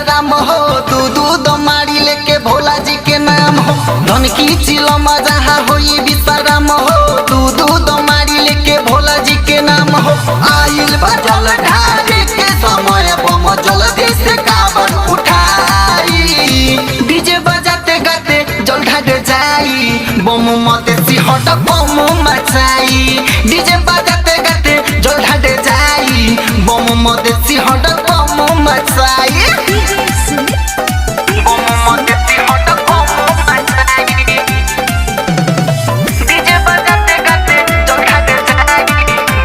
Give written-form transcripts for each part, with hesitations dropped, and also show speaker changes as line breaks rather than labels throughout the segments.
विश्राम हो। दूध मारी लेके भोला जी के नाम हो। धन की चिलम जहाँ हो विश्राम हो। दूध मारी लेके भोला जी के नाम हो। आइल बजल ढारे के समय बम जल्दी से काबर उठाई। डीजे बजाते गाते जल ढाटे जाई। बम मते सिहट बम मचाई। डीजे बजाते गाते जल ढाटे जाई। बम मते सिहट बम मचाई। बम मते सिहट बम मचाई। डीजे बजाते गाते जल ढाटे जाई।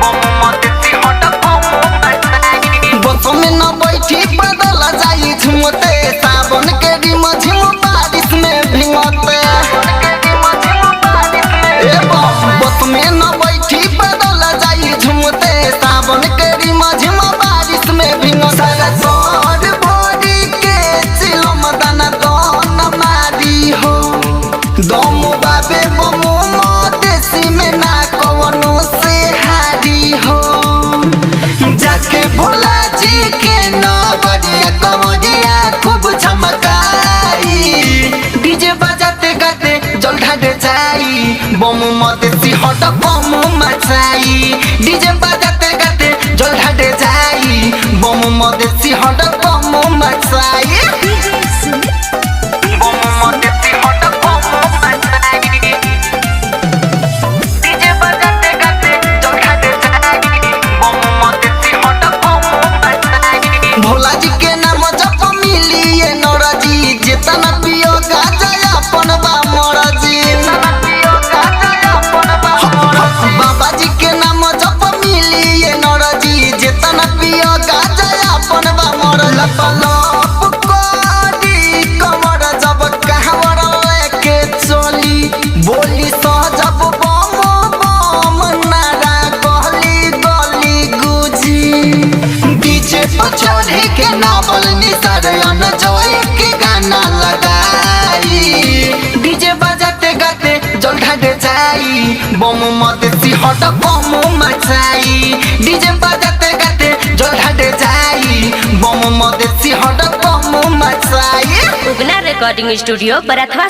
बम मते सिहट बम मचाई। बस में न बैठी बदल जाई झुमते। सावन के रिम झिम बारिश में भिंगते। बस में न बैठी बदल जाई झुमते। सावन के रिम झिम बारिश में भिंगते। सर भोरी के चिलम दाना दन मारी हो। दम बाबे बमो देसी में ना कवनो से हारी हो। जाके भोला जी के नगरिया कवरिया खूब चमकाई। डीजे बजाते गाते जल ढाटे जाई। बम मते सिहट बम मचाई। डीजे बजाते गाते जल ढाटे जाई। बम मते सिहट बम मचाई। बम मते सिहट बम मचाई। डीजे बजाते गाते जल ढाटे जाई। बम मते सिहट बम मचाई। भोला जी के नाम जप मिलिए नौरजी। जेतना पियो गाजा अपन बा मरजी। बाबा जी के नाम जप मिलिए नौरजी। जेतना पियो गाजा अपन बा मरजी। लपलप करी कमर जब कहवर लेके चली। बोली सहजब बम बम नारा गली गली गुजी। डीजे पर चढ़े के नावल निसर अनजोई के गाना लगाई। डीजे बजाते गाते जल ढाटे जाई। बम मते सिहट बम मचाई। डीजे बजाते गाते जल ढाटे जाई। बम मते सिहट बम मचाई।
उगना रिकॉर्डिंग स्टूडियो परथवा।